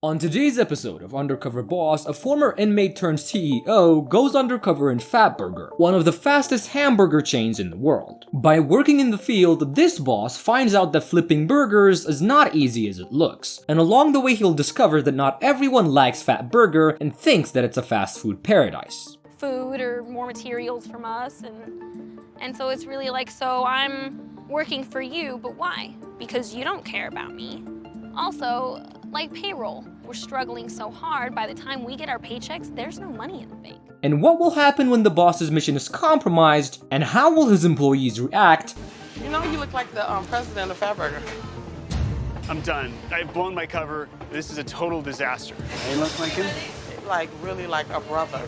On today's episode of Undercover Boss, a former inmate turned CEO goes undercover in Fatburger, one of the fastest hamburger chains in the world. By working in the field, this boss finds out that flipping burgers is not easy as it looks, and along the way he'll discover that not everyone likes Fatburger and thinks that it's a fast food paradise. Food or more materials from us, and so it's really like, so I'm working for you, but why? Because you don't care about me. Also, like payroll, we're struggling so hard, by the time we get our paychecks, there's no money in the bank. And what will happen when the boss's mission is compromised, and how will his employees react? You know, you look like the president of Fatburger. I'm done. I've blown my cover. This is a total disaster. You look like him? Like, really like a brother.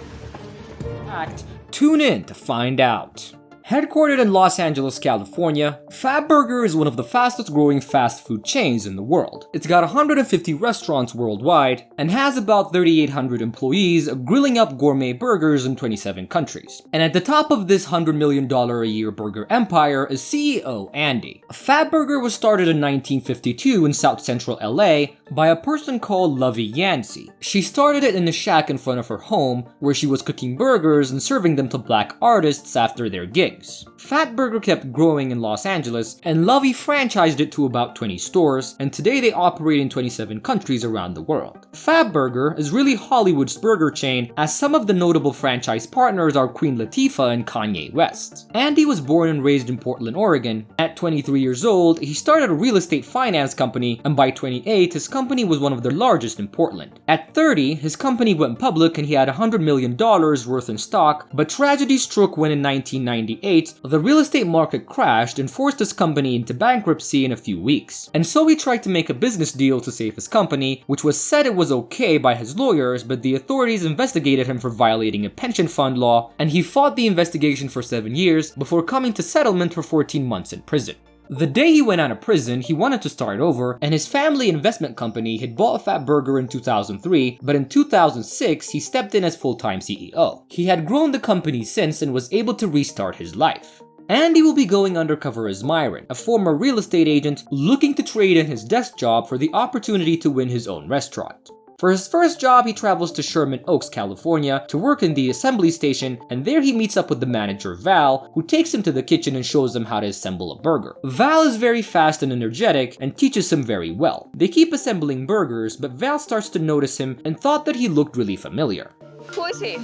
Tune in to find out. Headquartered in Los Angeles, California, Fatburger is one of the fastest growing fast food chains in the world. It's got 150 restaurants worldwide and has about 3,800 employees grilling up gourmet burgers in 27 countries. And at the top of this $100 million a year burger empire is CEO Andy. Fatburger was started in 1952 in South Central LA by a person called Lovey Yancey. She started it in a shack in front of her home where she was cooking burgers and serving them to black artists after their gigs. Fatburger kept growing in Los Angeles, and Lovey franchised it to about 20 stores, and today they operate in 27 countries around the world. Fatburger is really Hollywood's burger chain, as some of the notable franchise partners are Queen Latifah and Kanye West. Andy was born and raised in Portland, Oregon. At 23 years old, he started a real estate finance company, and by 28, his company was one of the largest in Portland. At 30, his company went public and he had $100 million worth in stock, but tragedy struck when in 1998, the real estate market crashed and forced his company into bankruptcy in a few weeks. And so he tried to make a business deal to save his company, which was said it was okay by his lawyers, but the authorities investigated him for violating a pension fund law, and he fought the investigation for 7 years before coming to settlement for 14 months in prison. The day he went out of prison, he wanted to start over, and his family investment company had bought Fatburger in 2003, but in 2006, he stepped in as full-time CEO. He had grown the company since and was able to restart his life. Andy will be going undercover as Myron, a former real estate agent looking to trade in his desk job for the opportunity to win his own restaurant. For his first job, he travels to Sherman Oaks, California to work in the assembly station, and there he meets up with the manager Val, who takes him to the kitchen and shows him how to assemble a burger. Val is very fast and energetic and teaches him very well. They keep assembling burgers, but Val starts to notice him and thought that he looked really familiar. Who is he?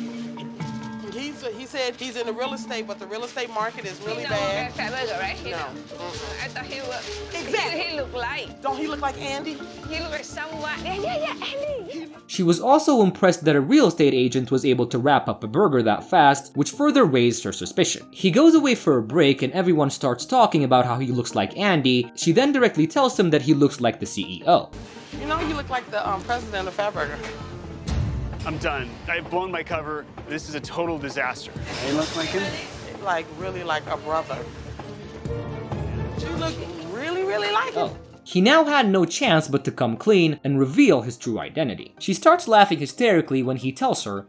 He said he's in the real estate, but the real estate market is really You know, bad. Fatburger, right? No. I thought he looked. Exactly. He looked like. Don't he look like Andy? He looked like someone. Yeah, Andy. She was also impressed that a real estate agent was able to wrap up a burger that fast, which further raised her suspicion. He goes away for a break and everyone starts talking about how he looks like Andy. She then directly tells him that he looks like the CEO. You know, you look like the president of Fatburger. I'm done. I've blown my cover. This is a total disaster. You look like him? Like, really like a brother. You look really like him. He now had no chance but to come clean and reveal his true identity. She starts laughing hysterically when he tells her,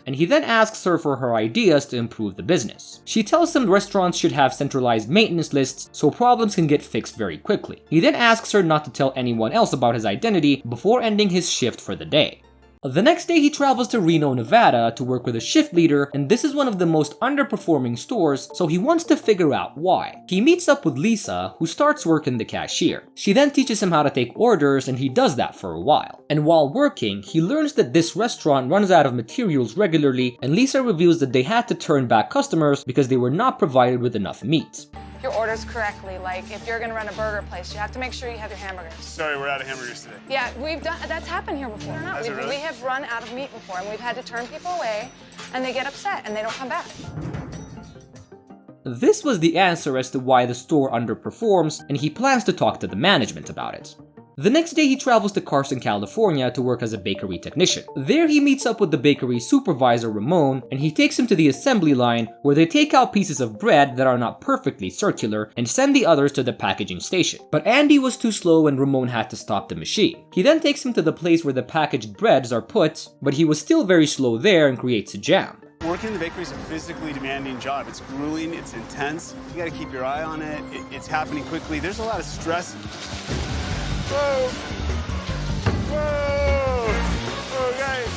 and he then asks her for her ideas to improve the business. She tells him restaurants should have centralized maintenance lists so problems can get fixed very quickly. He then asks her not to tell anyone else about his identity before ending his shift for the day. The next day he travels to Reno, Nevada to work with a shift leader, and this is one of the most underperforming stores, so he wants to figure out why. He meets up with Lisa, who starts working the cashier. She then teaches him how to take orders, and he does that for a while. And while working, he learns that this restaurant runs out of materials regularly, and Lisa reveals that they had to turn back customers because they were not provided with enough meat. Your orders correctly. Like, if you're gonna run a burger place, you have to make sure you have your hamburgers. Sorry, we're out of hamburgers today. Yeah, that's happened here before. Has it really? We have run out of meat before, and we've had to turn people away, and they get upset, and they don't come back. This was the answer as to why the store underperforms, and he plans to talk to the management about it. The next day he travels to Carson, California to work as a bakery technician. There he meets up with the bakery supervisor Ramon, and he takes him to the assembly line where they take out pieces of bread that are not perfectly circular and send the others to the packaging station. But Andy was too slow and Ramon had to stop the machine. He then takes him to the place where the packaged breads are put, but he was still very slow there and creates a jam. Working in the bakery is a physically demanding job. It's grueling, it's intense. You gotta keep your eye on it. It's happening quickly. There's a lot of stress. Whoa! Whoa! Oh, guys!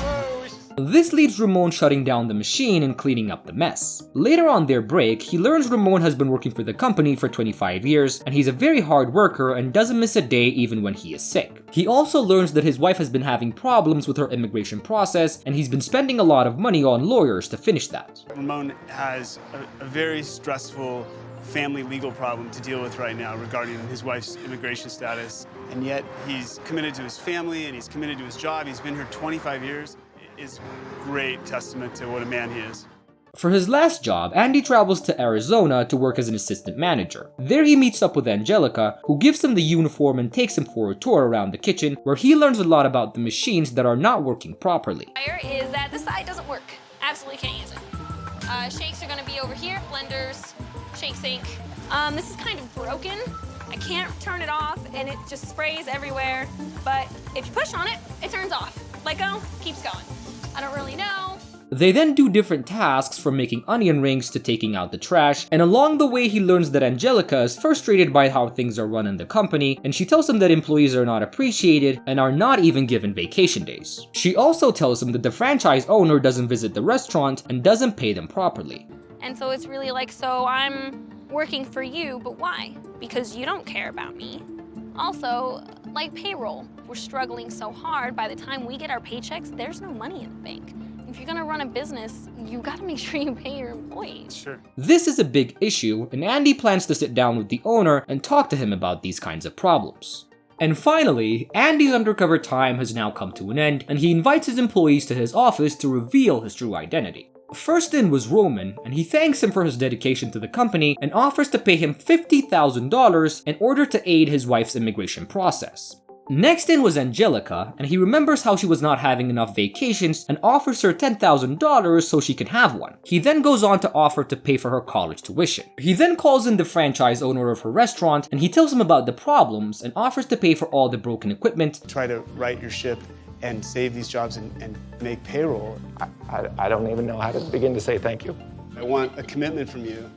Whoa! This leads Ramon shutting down the machine and cleaning up the mess. Later on their break, he learns Ramon has been working for the company for 25 years, and he's a very hard worker and doesn't miss a day even when he is sick. He also learns that his wife has been having problems with her immigration process, and he's been spending a lot of money on lawyers to finish that. Ramon has a very stressful family legal problem to deal with right now regarding his wife's immigration status, and yet he's committed to his family and he's committed to his job. He's been here 25 years. Is great testament to what a man he is. For his last job, Andy travels to Arizona to work as an assistant manager. There he meets up with Angelica, who gives him the uniform and takes him for a tour around the kitchen, where he learns a lot about the machines that are not working properly. Is that this side doesn't work. Absolutely can't use it. Shakes are gonna be over here, blenders, shake sink. This is kind of broken. I can't turn it off and it just sprays everywhere, but if you push on it, it turns off. Let go, keeps going. I don't really know. They then do different tasks, from making onion rings to taking out the trash, and along the way he learns that Angelica is frustrated by how things are run in the company, and she tells him that employees are not appreciated and are not even given vacation days. She also tells him that the franchise owner doesn't visit the restaurant and doesn't pay them properly. And so it's really like, so I'm working for you, but why? Because you don't care about me. Also, like payroll, we're struggling so hard. By the time we get our paychecks, there's no money in the bank. If you're gonna run a business, you gotta make sure you pay your employees. Sure. This is a big issue, and Andy plans to sit down with the owner and talk to him about these kinds of problems. And finally, Andy's undercover time has now come to an end, and he invites his employees to his office to reveal his true identity. First in was Roman, and he thanks him for his dedication to the company and offers to pay him $50,000 in order to aid his wife's immigration process. Next in was Angelica, and he remembers how she was not having enough vacations and offers her $10,000 so she can have one. He then goes on to offer to pay for her college tuition. He then calls in the franchise owner of her restaurant, and he tells him about the problems and offers to pay for all the broken equipment. Try to right your ship and save these jobs and make payroll. I don't even know how to begin to say thank you. I want a commitment from you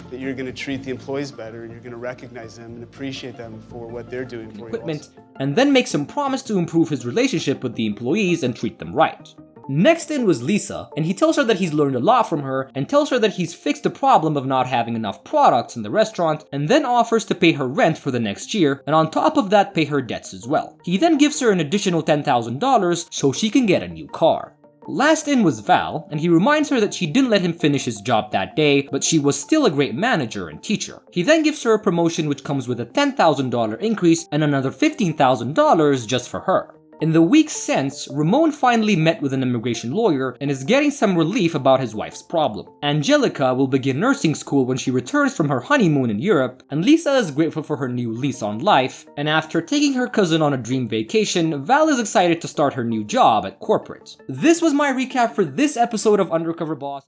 that you're going to treat the employees better and you're going to recognize them and appreciate them for what they're doing for you. And then makes him promise to improve his relationship with the employees and treat them right. Next in was Lisa, and he tells her that he's learned a lot from her and tells her that he's fixed the problem of not having enough products in the restaurant, and then offers to pay her rent for the next year, and on top of that pay her debts as well. He then gives her an additional $10,000 so she can get a new car. Last in was Val, and he reminds her that she didn't let him finish his job that day, but she was still a great manager and teacher. He then gives her a promotion which comes with a $10,000 increase and another $15,000 just for her. In the weeks since, Ramon finally met with an immigration lawyer and is getting some relief about his wife's problem. Angelica will begin nursing school when she returns from her honeymoon in Europe, and Lisa is grateful for her new lease on life, and after taking her cousin on a dream vacation, Val is excited to start her new job at corporate. This was my recap for this episode of Undercover Boss.